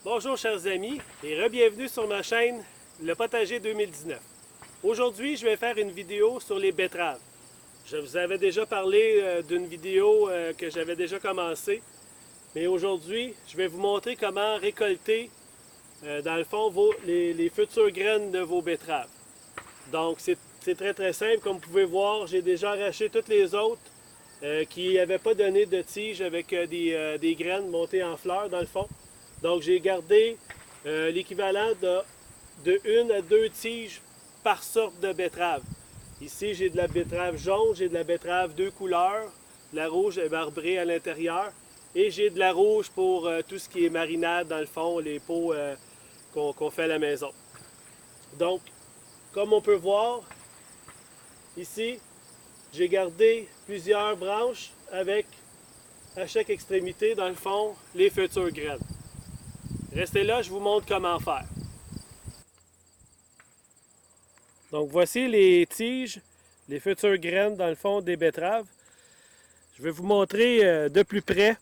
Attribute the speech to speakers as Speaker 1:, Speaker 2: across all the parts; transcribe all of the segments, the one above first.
Speaker 1: Bonjour chers amis et re-bienvenue sur ma chaîne Le Potager 2019. Aujourd'hui, je vais faire une vidéo sur les betteraves. Je vous avais déjà parlé d'une vidéo que j'avais déjà commencée, mais aujourd'hui, je vais vous montrer comment récolter, dans le fond, les futures graines de vos betteraves. Donc, c'est très simple. Comme vous pouvez voir, j'ai déjà arraché toutes les autres qui n'avaient pas donné de tige avec des graines montées en fleurs, dans le fond. Donc, j'ai gardé l'équivalent de 1 à 2 tiges par sorte de betterave. Ici, j'ai de la betterave jaune, j'ai de la betterave deux couleurs. La rouge est marbrée à l'intérieur. Et j'ai de la rouge pour tout ce qui est marinade, dans le fond, les pots qu'on fait à la maison. Donc, comme on peut voir, ici, j'ai gardé plusieurs branches avec, à chaque extrémité, dans le fond, les futures graines. Restez là, je vous montre comment faire. Donc voici les tiges, les futures graines dans le fond des betteraves. Je vais vous montrer de plus près.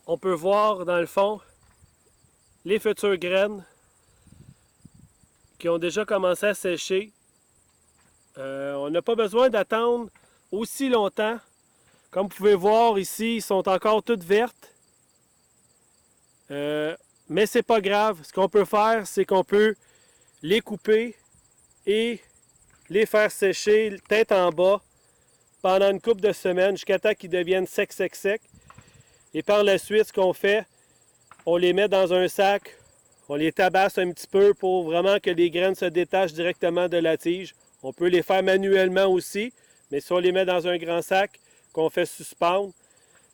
Speaker 1: On peut voir dans le fond les futures graines qui ont déjà commencé à sécher. On n'a pas besoin d'attendre aussi longtemps. Comme vous pouvez voir ici, ils sont encore toutes vertes. Mais c'est pas grave. Ce qu'on peut faire, c'est qu'on peut les couper et les faire sécher tête en bas pendant une couple de semaines jusqu'à temps qu'ils deviennent secs. Et par la suite, ce qu'on fait, on les met dans un sac, on les tabasse un petit peu pour vraiment que les graines se détachent directement de la tige. On peut les faire manuellement aussi, mais si on les met dans un grand sac qu'on fait suspendre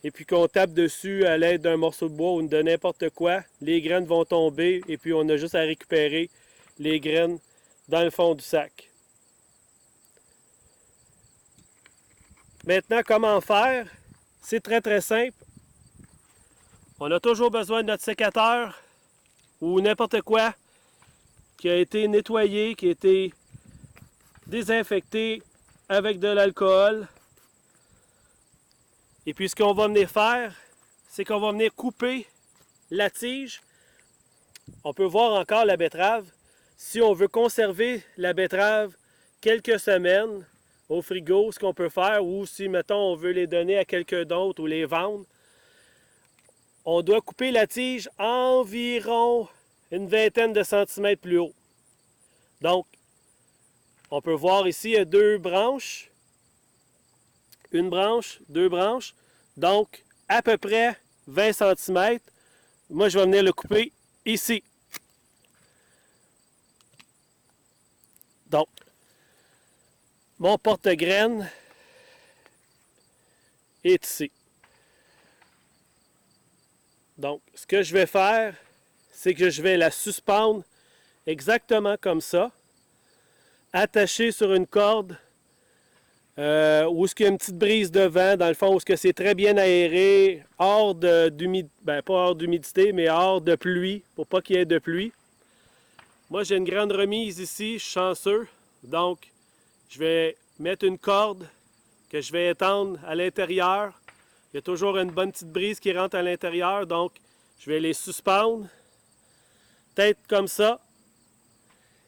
Speaker 1: et puis qu'on tape dessus à l'aide d'un morceau de bois ou de n'importe quoi, les graines vont tomber et puis on a juste à récupérer les graines dans le fond du sac. Maintenant, comment faire? C'est très simple. On a toujours besoin de notre sécateur ou n'importe quoi qui a été nettoyé, qui a été désinfecté avec de l'alcool. Et puis ce qu'on va venir faire, c'est qu'on va venir couper la tige. On peut voir encore la betterave. Si on veut conserver la betterave quelques semaines au frigo, ce qu'on peut faire, ou si, mettons, on veut les donner à quelqu'un d'autre ou les vendre, on doit couper la tige environ une vingtaine de centimètres plus haut. Donc, on peut voir ici, il y a deux branches. Une branche, deux branches. Donc, à peu près 20 cm. Moi, je vais venir le couper ici. Donc, mon porte-graines est ici. Donc, ce que je vais faire, c'est que je vais la suspendre exactement comme ça, attachée sur une corde où il y a une petite brise de vent, dans le fond, où c'est très bien aéré, hors d'humidité, pas hors d'humidité, mais hors de pluie, pour pas qu'il y ait de pluie. Moi, j'ai une grande remise ici, je suis chanceux, donc je vais mettre une corde que je vais étendre à l'intérieur. Il y a toujours une bonne petite brise qui rentre à l'intérieur, donc je vais les suspendre, peut-être comme ça.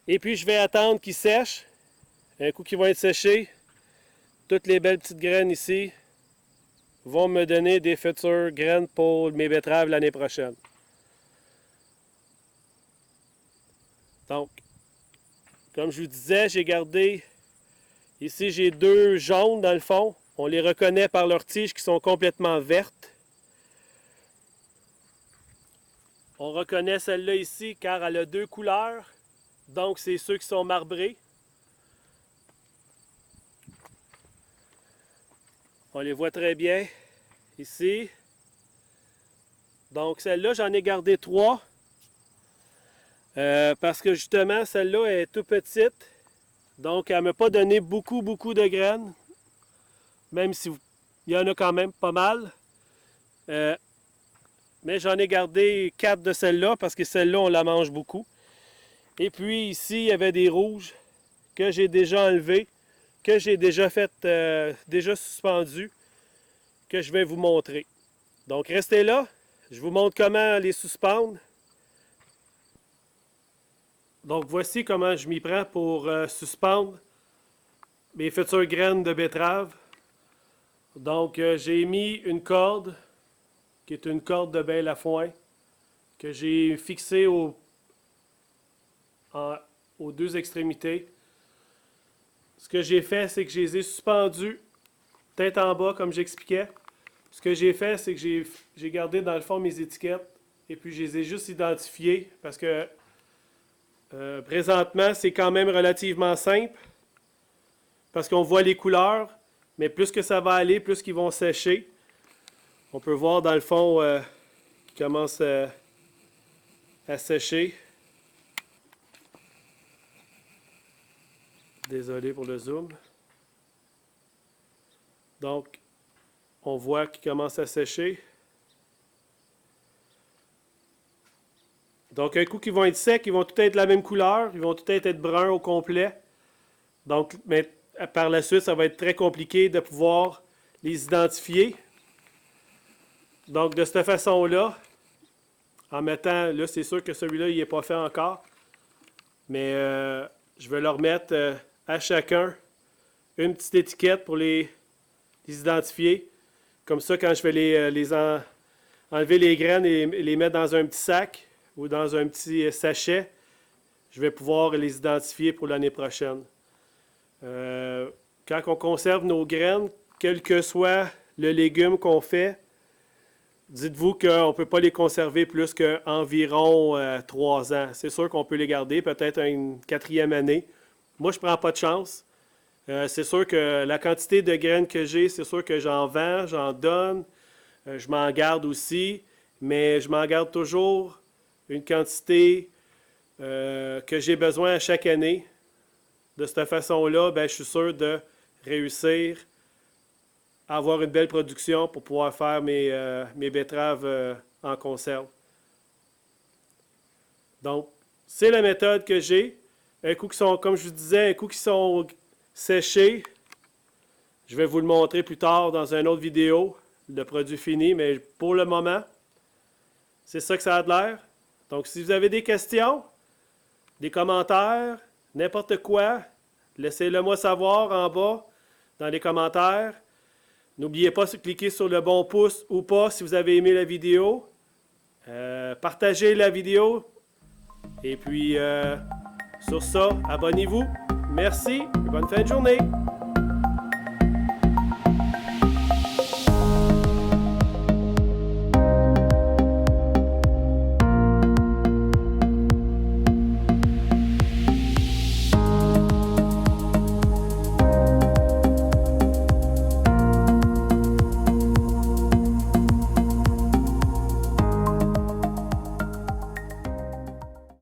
Speaker 1: Et puis je vais attendre qu'ils sèchent. Un coup qu'ils vont être séchés, toutes les belles petites graines ici vont me donner des futures graines pour mes betteraves l'année prochaine. Donc, comme je vous disais, j'ai gardé, ici j'ai deux jaunes dans le fond. On les reconnaît par leurs tiges qui sont complètement vertes. On reconnaît celle-là ici car elle a deux couleurs. Donc, c'est ceux qui sont marbrés. On les voit très bien ici. Donc, celle-là, j'en ai gardé trois. Parce que justement, celle-là est toute petite. Donc, elle ne m'a pas donné beaucoup de graines. Même si il y en a quand même pas mal. Mais j'en ai gardé 4 de celle-là parce que celle-là, on la mange beaucoup. Et puis ici, il y avait des rouges que j'ai déjà enlevés, que j'ai déjà fait, déjà suspendus, que je vais vous montrer. Donc restez là, je vous montre comment les suspendre. Donc voici comment je m'y prends pour suspendre mes futures graines de betterave. Donc j'ai mis une corde, qui est une corde de bêle à foin, que j'ai fixée aux deux extrémités. Ce que j'ai fait, c'est que je les ai suspendus tête en bas, comme j'expliquais. Ce que j'ai fait, c'est que j'ai gardé dans le fond mes étiquettes et puis je les ai juste identifiées parce que présentement, c'est quand même relativement simple parce qu'on voit les couleurs, mais plus que ça va aller, plus qu'ils vont sécher. On peut voir dans le fond qu'ils commencent à sécher. Désolé pour le zoom. Donc, on voit qu'ils commencent à sécher. Donc, un coup qu'ils vont être secs, ils vont tout être de la même couleur. Ils vont tout être bruns au complet. Donc, mais par la suite, ça va être très compliqué de pouvoir les identifier. Donc, de cette façon-là, en mettant, là, c'est sûr que celui-là, il n'est pas fait encore. Mais je vais leur mettre à chacun une petite étiquette pour les identifier. Comme ça, quand je vais enlever les graines et les mettre dans un petit sac ou dans un petit sachet, je vais pouvoir les identifier pour l'année prochaine. Quand on conserve nos graines, quel que soit le légume qu'on fait, dites-vous qu'on ne peut pas les conserver plus qu'environ 3 ans. C'est sûr qu'on peut les garder, peut-être une 4e année. Moi, je ne prends pas de chance. C'est sûr que la quantité de graines que j'ai, c'est sûr que j'en vends, j'en donne. Je m'en garde aussi, mais je m'en garde toujours une quantité que j'ai besoin à chaque année. De cette façon-là, ben, je suis sûr de réussir à avoir une belle production pour pouvoir faire mes betteraves en conserve. Donc, c'est la méthode que j'ai. Un coup qui sont, comme je vous disais, un coup qui sont séchés, je vais vous le montrer plus tard dans une autre vidéo, le produit fini, mais pour le moment, c'est ça que ça a de l'air. Donc, si vous avez des questions, des commentaires, n'importe quoi, laissez-le moi savoir en bas dans les commentaires. N'oubliez pas de cliquer sur le bon pouce ou pas si vous avez aimé la vidéo. Partagez la vidéo. Et puis, sur ça, abonnez-vous. Merci et bonne fin de journée.